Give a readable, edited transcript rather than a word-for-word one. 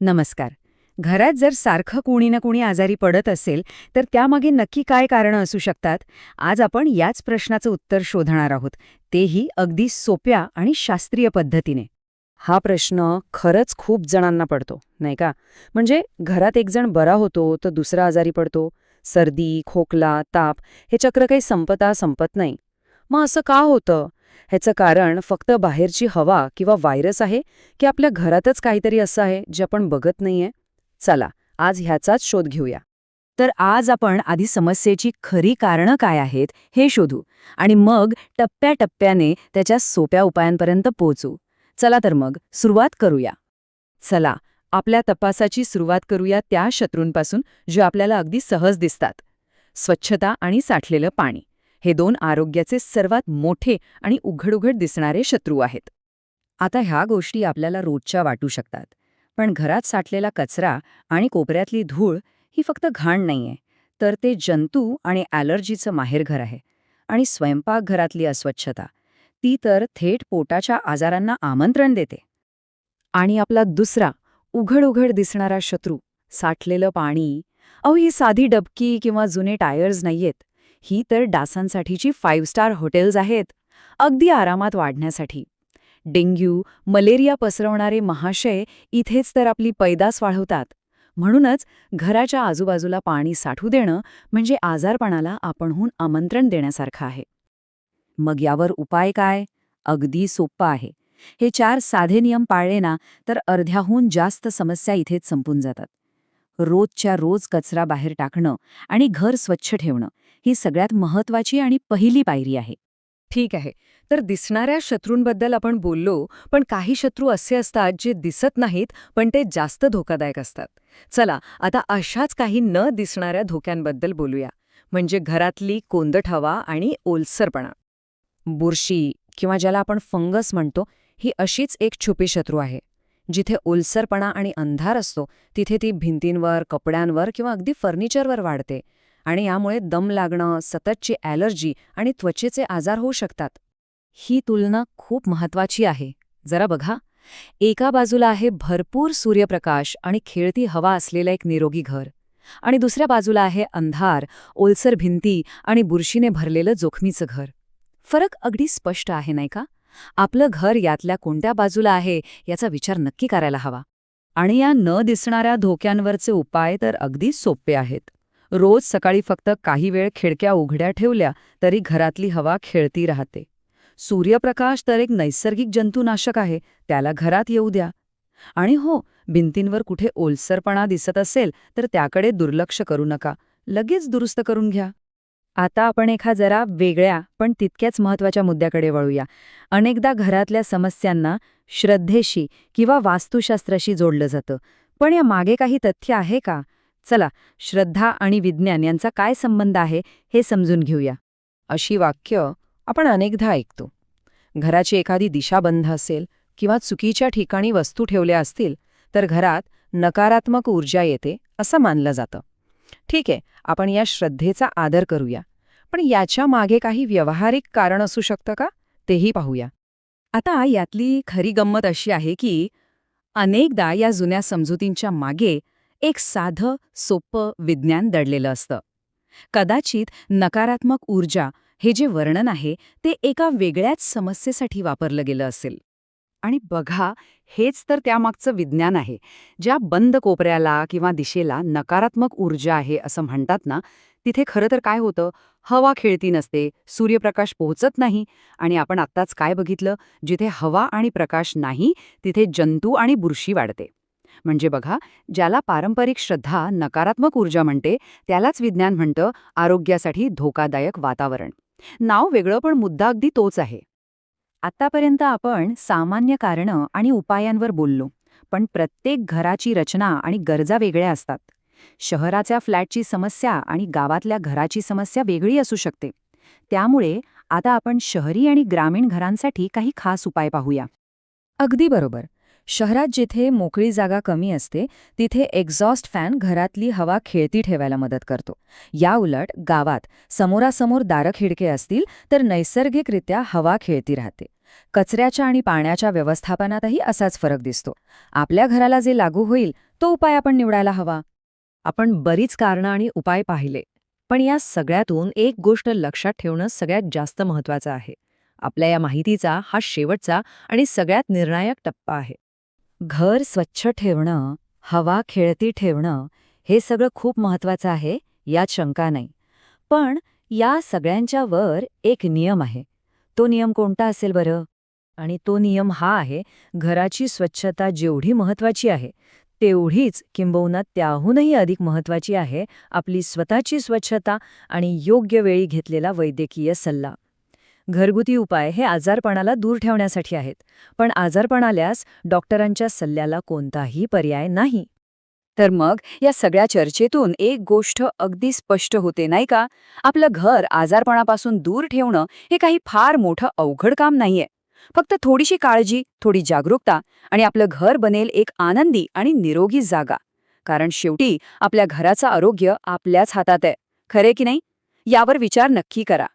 नमस्कार. घरात जर सारखं कोणी ना कोणी आजारी पडत असेल तर त्यामागे नक्की काय कारणं असू शकतात? आज आपण याच प्रश्नाचं उत्तर शोधणार आहोत, तेही अगदी सोप्या आणि शास्त्रीय पद्धतीने. हा प्रश्न खरंच खूप जणांना पडतो, नाही का? म्हणजे घरात एक जण बरा होतो तर दुसरा आजारी पडतो. सर्दी, खोकला, ताप हे चक्र काही संपत नाही. मग असं का होतं? ह्याचं कारण फक्त बाहेरची हवा किंवा व्हायरस आहे की आपल्या घरातच काहीतरी असं आहे जे आपण बघत नाहीये? चला, आज ह्याचाच शोध घेऊया. तर आज आपण आधी समस्येची खरी कारणं काय आहेत हे शोधू आणि मग टप्प्याटप्प्याने त्याच्या सोप्या उपायांपर्यंत पोहोचू. चला तर मग सुरुवात करूया. चला, आपल्या तपासाची सुरुवात करूया त्या शत्रूंपासून जे आपल्याला अगदी सहज दिसतात. स्वच्छता आणि साठलेलं पाणी हे दोन आरोग्याचे सर्वात मोठे आणि उघड दिसणारे शत्रू आहेत. आता ह्या गोष्टी आपल्याला रोजच्या वाटू शकतात, पण घरात साठलेला कचरा आणि कोपऱ्यातली धूळ ही फक्त घाण नाहीये, तर ते जंतू आणि ॲलर्जीचं माहेरघर आहे. आणि स्वयंपाकघरातली अस्वच्छता ती तर थेट पोटाच्या आजारांना आमंत्रण देते. आणि आपला दुसरा उघड दिसणारा शत्रू, साठलेलं पाणी. अहो, ही साधी डबकी किंवा जुने टायर्स नाहीयेत. ही तर डासांसाठीची 5 स्टार हॉटेल्स आहेत, अगदी आरामात वाढण्यासाठी. डेंग्यू, मलेरिया पसरवणारे महाशय इथेच तर आपली पैदास वाढवतात. म्हणूनच घराच्या आजूबाजूला पाणी साठू देणं म्हणजे आजारपणाला आपणहून आमंत्रण देण्यासारखं आहे. मग यावर उपाय काय? अगदी सोप्पा आहे. हे 4 साधे नियम पाळले ना तर अर्ध्याहून जास्त समस्या इथेच संपून जातात. रोजच्या रोज कचरा बाहेर टाकणं आणि घर स्वच्छ ठेवणं ही सगळ्यात महत्वाची आणि पहिली पायरी आहे. ठीक आहे, तर दिसणाऱ्या शत्रूंबद्दल आपण बोललो, पण काही शत्रू असे असतात जे दिसत नाहीत पण ते जास्त धोकादायक असतात. चला, आता अशाच काही न दिसणाऱ्या धोक्यांबद्दल बोलूया, म्हणजे घरातली कोंदट हवा आणि ओलसरपणा. बुरशी किंवा ज्याला आपण फंगस म्हणतो, ही अशीच एक छुपी शत्रू आहे. जिथे ओलसरपणा आणि अंधार असतो तिथे ती भिंतींवर, कपड्यांवर किंवा अगदी फर्निचरवर वाढते आणि यामुळे दम लागणं, सततची ॲलर्जी आणि त्वचेचे आजार होऊ शकतात. ही तुलना खूप महत्वाची आहे. जरा बघा, एका बाजूला आहे भरपूर सूर्यप्रकाश आणि खेळती हवा असलेलं एक निरोगी घर, आणि दुसऱ्या बाजूला आहे अंधार, ओलसर भिंती आणि बुरशीने भरलेलं जोखमीचं घर. फरक अगदी स्पष्ट आहे, नाही का? आपलं घर यातल्या कोणत्या बाजूला आहे याचा विचार नक्की करायला हवा. आणि या न दिसणाऱ्या धोक्यांवरचे उपाय तर अगदी सोपे आहेत. रोज सकाळी फक्त काही वेळ खिडक्या उघड्या ठेवल्या तरी घरातली हवा खेळती राहते. सूर्यप्रकाश तर एक नैसर्गिक जंतुनाशक आहे, त्याला घरात येऊ द्या. आणि हो, भिंतींवर कुठे ओलसरपणा दिसत असेल तर त्याकडे दुर्लक्ष करू नका, लगेच दुरुस्त करून घ्या. आता आपण एका जरा वेगळ्या पण तितक्याच महत्त्वाच्या मुद्द्याकडे वळूया. अनेकदा घरातल्या समस्यांना श्रद्धेशी किंवा वास्तुशास्त्राशी जोडलं जातं, पण या मागे काही तथ्य आहे का? चला, श्रद्धा आणि विज्ञान यांचा काय संबंध आहे हे समजून घेऊया. अशी वाक्य आपण अनेकदा ऐकतो. घराची एखादी दिशा बंद असेल किंवा चुकीच्या ठिकाणी वस्तू ठेवल्या असतील तर घरात नकारात्मक ऊर्जा येते असं मानलं जातं. ठीक आहे, आपण या श्रद्धेचा आदर करूया, पण याच्या मागे काही व्यावहारिक कारण असू शकतं का तेही पाहूया. आता यातली खरी गंमत अशी आहे की अनेकदा या जुन्या समजुतींच्या मागे एक साधं, सोपं विज्ञान दडलेलं असतं. कदाचित नकारात्मक ऊर्जा हे जे वर्णन आहे ते एका वेगळ्याच समस्येसाठी वापरलं गेलं असेल. आणि बघा, हेच तर त्यामागचं विज्ञान आहे. ज्या बंद कोपऱ्याला किंवा दिशेला नकारात्मक ऊर्जा आहे असं म्हणतात ना, तिथे खरं तर काय होतं, हवा खेळती नसते, सूर्यप्रकाश पोहोचत नाही, आणि आपण आत्ताच काय बघितलं, जिथे हवा आणि प्रकाश नाही तिथे जंतू आणि बुरशी वाढते. म्हणजे बघा, ज्याला पारंपरिक श्रद्धा नकारात्मक ऊर्जा म्हणते त्यालाच विज्ञान म्हणतं आरोग्यासाठी धोकादायक वातावरण. नाव वेगळं पण मुद्दा अगदी तोच आहे. आतापर्यंत आपण सामान्य कारणं आणि उपायांवर बोललो, पण प्रत्येक घराची रचना आणि गरजा वेगळ्या असतात. शहराच्या फ्लॅटची समस्या आणि गावातल्या घराची समस्या वेगळी असू शकते. त्यामुळे आता आपण शहरी आणि ग्रामीण घरांसाठी काही खास उपाय पाहूया. अगदी बरोबर. शहरात जिथे मोकळी जागा कमी असते तिथे एक्झॉस्ट फॅन घरातली हवा खेळती ठेवायला मदत करतो. या उलट गावात समोरासमोर दारं खिडके असतील तर नैसर्गिकरित्या हवा खेळती राहते. कचऱ्याच्या आणि पाण्याच्या व्यवस्थापनातही असाच फरक दिसतो. आपल्या घराला जे लागू होईल तो उपाय आपण निवडायला हवा. आपण बरीच कारणं आणि उपाय पाहिले, पण या सगळ्यातून एक गोष्ट लक्षात ठेवणं सगळ्यात जास्त महत्वाचं आहे. आपल्या या माहितीचा हा शेवटचा आणि सगळ्यात निर्णायक टप्पा आहे. घर स्वच्छ ठेवणं, हवा खेळती ठेवणं, हे सगळं खूप महत्वाचं आहे, यात शंका नाही. पण या सगळ्यांच्या वर एक नियम आहे. तो नियम कोणता असेल बरं? आणि तो नियम हा आहे, घराची स्वच्छता जेवढी महत्वाची आहे, तेवढीच किंबहुना त्याहूनही अधिक महत्वाची आहे आपली स्वतःची स्वच्छता आणि योग्य वेळी घेतलेला वैद्यकीय सल्ला. घरगुती उपाय हे आजारपणाला दूर ठेवण्यासाठी आहेत, पण आजारपण आल्यास डॉक्टरांच्या सल्ल्याला कोणताही पर्याय नाही. तर मग या सगळ्या चर्चेतून एक गोष्ट अगदी स्पष्ट होते नाही का? आपलं घर आजारपणापासून दूर ठेवणं हे काही फार मोठं अवघड काम नाहीये. फक्त थोडीशी काळजी, थोडी जागरूकता आणि आपलं घर बनेल एक आनंदी आणि निरोगी जागा. कारण शेवटी आपल्या घराचं आरोग्य आपल्याच हातात आहे. खरे की नाही? यावर विचार नक्की करा.